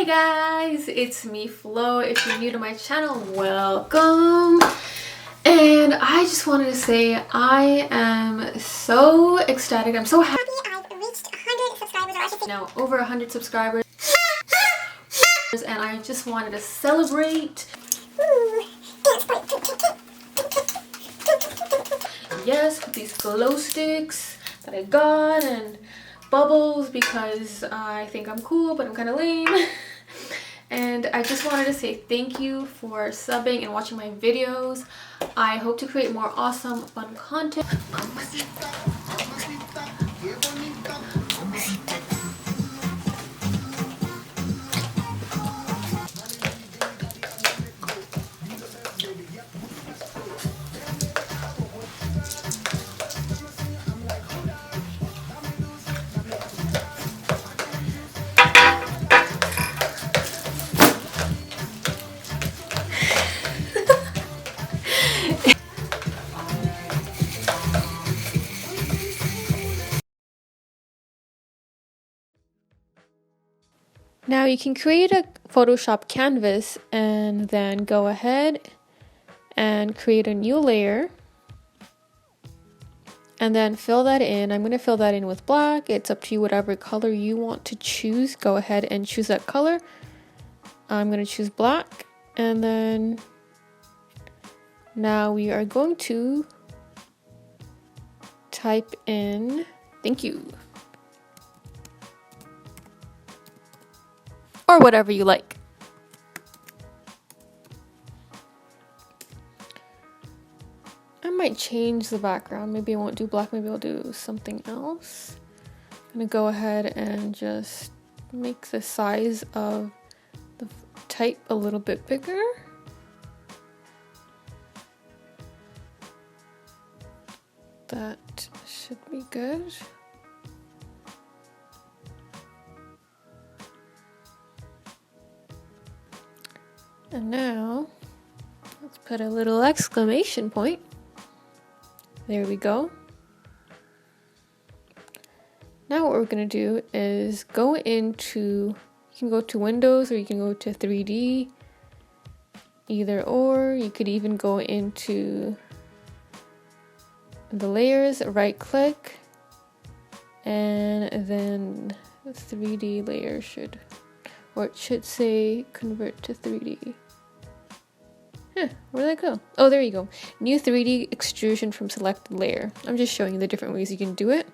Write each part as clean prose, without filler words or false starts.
guys, it's me Flo. If you're new to my channel, welcome. And I just wanted to say I am so ecstatic. I'm so happy I've reached 100 subscribers, or I should say now over 100 subscribers. And I just wanted to celebrate. Yes, with these glow sticks that I got and bubbles because I think I'm cool but I'm kind of lame. And I just wanted to say thank you for subbing and watching my videos. I hope to create more awesome fun content. Now you can create a Photoshop canvas and then go ahead and create a new layer and then fill that in. I'm going to fill that in with black. It's up to you, whatever color you want to choose. Go ahead and choose that color. I'm going to choose black, and then now we are going to type in thank you. Or whatever you like. I might change the background. Maybe I won't do black, maybe I'll do something else. I'm gonna go ahead and just make the size of the type a little bit bigger. That should be good. And now, let's put a little exclamation point. There we go. Now what we're going to do is go into, you can go to Windows or you can go to 3D, either or. You could even go into the layers, right click, and then the 3D layer should, or it should say convert to 3D. Where'd that go? Oh, there you go. New 3D extrusion from selected layer. I'm just showing you the different ways you can do it.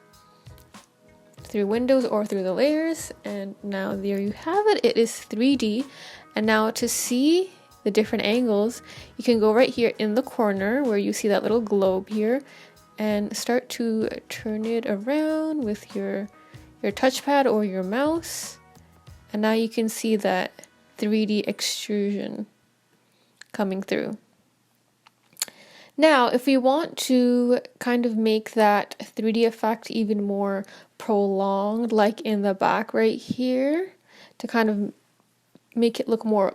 Through Windows or through the layers. And now there you have it. It is 3D. And now to see the different angles, you can go right here in the corner where you see that little globe here and start to turn it around with your touchpad or your mouse. And now you can see that 3D extrusion coming through. Now, if we want to kind of make that 3D effect even more prolonged, like in the back right here, to kind of make it look more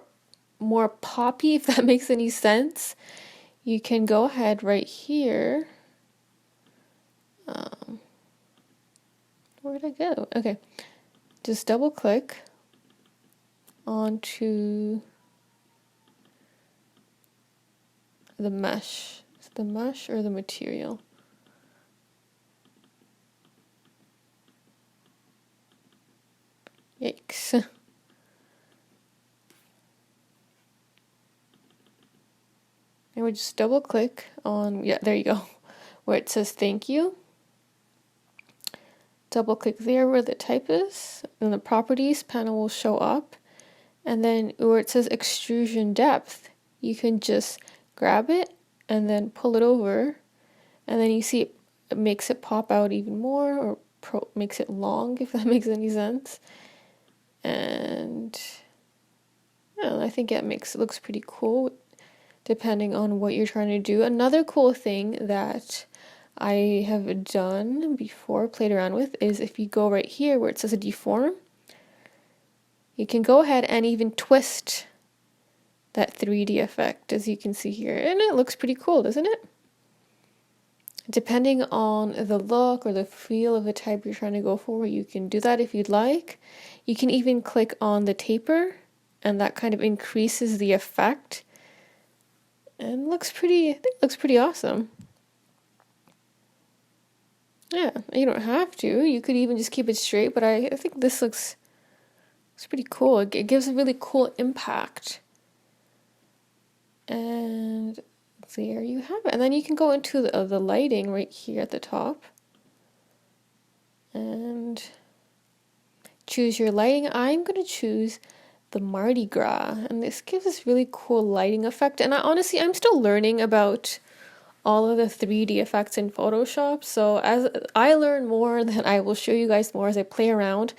poppy, if that makes any sense, you can go ahead right here. Where did I go? Okay, just double click onto the mesh. Is it the mesh or the material? Yikes. And we just double click on, yeah, there you go, where it says thank you. Double click there where the type is, and the properties panel will show up. And then where it says extrusion depth, you can just grab it and then pull it over, and then you see it makes it pop out even more, or makes it long, if that makes any sense. And I think it looks pretty cool depending on what you're trying to do. Another cool thing that I have done before, played around with, is if you go right here where it says a deform, you can go ahead and even twist that 3D effect, as you can see here, and it looks pretty cool, doesn't it? Depending on the look or the feel of the type you're trying to go for, you can do that if you'd like. You can even click on the taper and that kind of increases the effect. And looks pretty, I think it looks pretty awesome. Yeah, you don't have to. You could even just keep it straight, but I think this looks it's pretty cool. It gives a really cool impact. And there you have it. And then you can go into the lighting right here at the top. And choose your lighting. I'm going to choose the Mardi Gras. And this gives this really cool lighting effect. And I'm still learning about all of the 3D effects in Photoshop. So as I learn more, then I will show you guys more as I play around.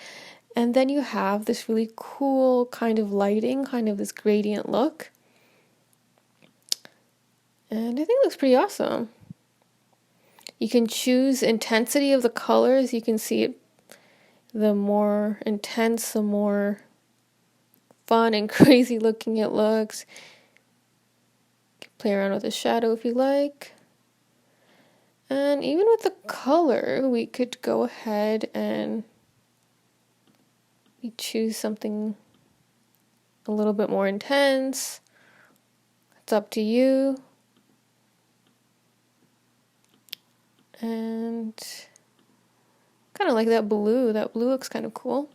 And then you have this really cool kind of lighting, kind of this gradient look. And I think it looks pretty awesome. You can choose intensity of the colors. You can see it, the more intense, the more fun and crazy looking it looks. You can play around with the shadow if you like. And even with the color, we could go ahead and we choose something a little bit more intense. It's up to you. And kind of like that blue. That blue looks kind of cool.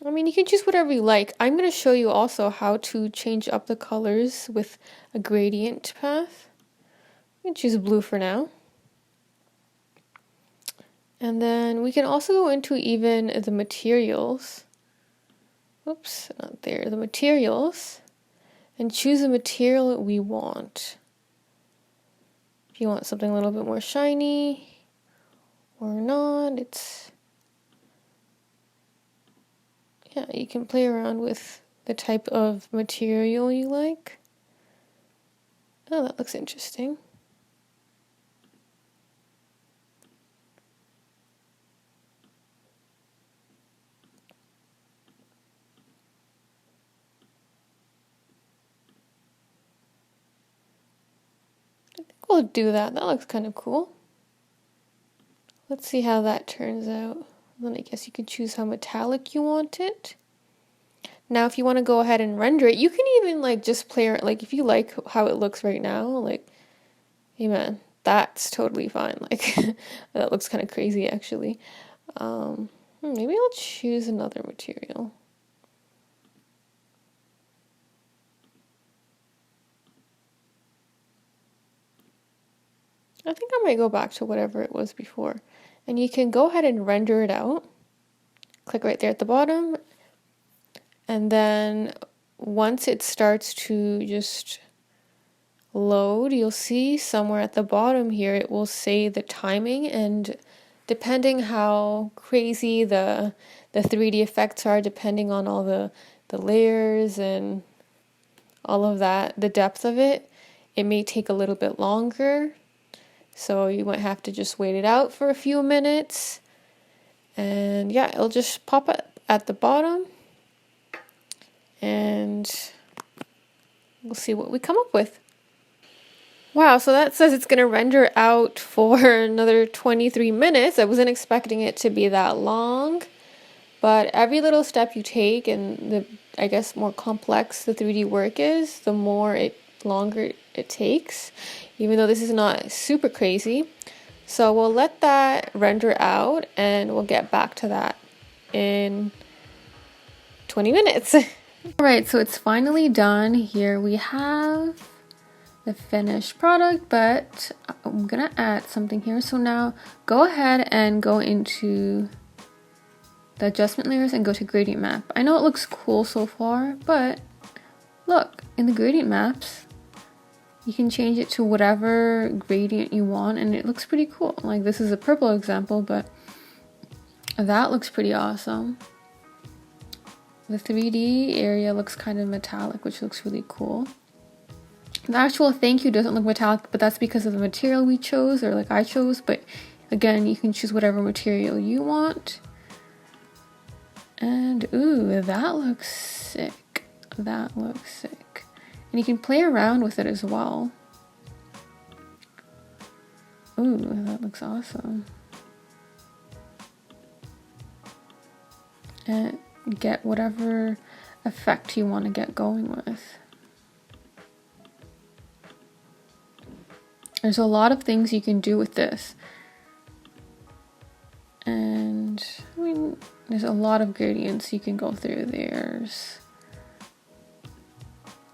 I mean, you can choose whatever you like. I'm going to show you also how to change up the colors with a gradient path. You can choose blue for now. And then we can also go into even the materials. Oops, not there. The materials. And choose the material we want. If you want something a little bit more shiny or not, yeah, you can play around with the type of material you like. Oh, that looks interesting. I think we'll do that. That looks kind of cool. Let's see how that turns out. Then I guess you could choose how metallic you want it. Now, if you want to go ahead and render it, you can even like just play around. Like if you like how it looks right now, like, hey man, that's totally fine. Like that looks kind of crazy actually. Maybe I'll choose another material. I think I might go back to whatever it was before. And you can go ahead and render it out. Click right there at the bottom. And then once it starts to just load, you'll see somewhere at the bottom here, it will say the timing, and depending how crazy the 3D effects are, depending on all the layers and all of that, the depth of it, it may take a little bit longer. So you might have to just wait it out for a few minutes. And yeah, it'll just pop up at the bottom. And we'll see what we come up with. Wow, so that says it's going to render out for another 23 minutes. I wasn't expecting it to be that long. But every little step you take and the, I guess, more complex the 3D work is, the longer it takes, even though this is not super crazy. So we'll let that render out and we'll get back to that in 20 minutes. Alright, so it's finally done. Here we have the finished product, but I'm gonna add something here. So now go ahead and go into the adjustment layers and go to gradient map. I know it looks cool so far, but look, in the gradient maps, you can change it to whatever gradient you want and it looks pretty cool. Like this is a purple example, but that looks pretty awesome. The 3D area looks kind of metallic, which looks really cool. The actual thank you doesn't look metallic, but that's because of the material we chose, or like I chose, but again, you can choose whatever material you want. And ooh, that looks sick. That looks sick. And you can play around with it as well. Ooh, that looks awesome. and get whatever effect you want to get going with. There's a lot of things you can do with this. And I mean, there's a lot of gradients you can go through.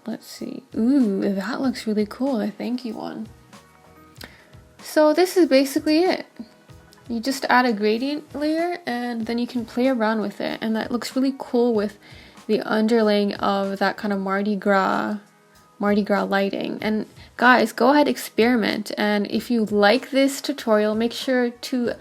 Let's see. Ooh, that looks really cool, the thank you one. So this is basically it. You just add a gradient layer and then you can play around with it. And that looks really cool with the underlaying of that kind of Mardi Gras lighting. And guys, go ahead, experiment. And if you like this tutorial, make sure to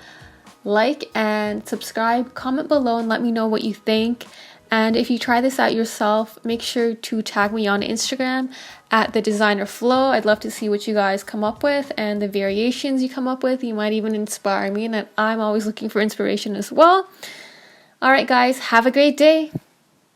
like and subscribe, comment below and let me know what you think. And if you try this out yourself, make sure to tag me on Instagram at the designer flow. I'd love to see what you guys come up with and the variations you come up with. You might even inspire me, and I'm always looking for inspiration as well. All right, guys, have a great day.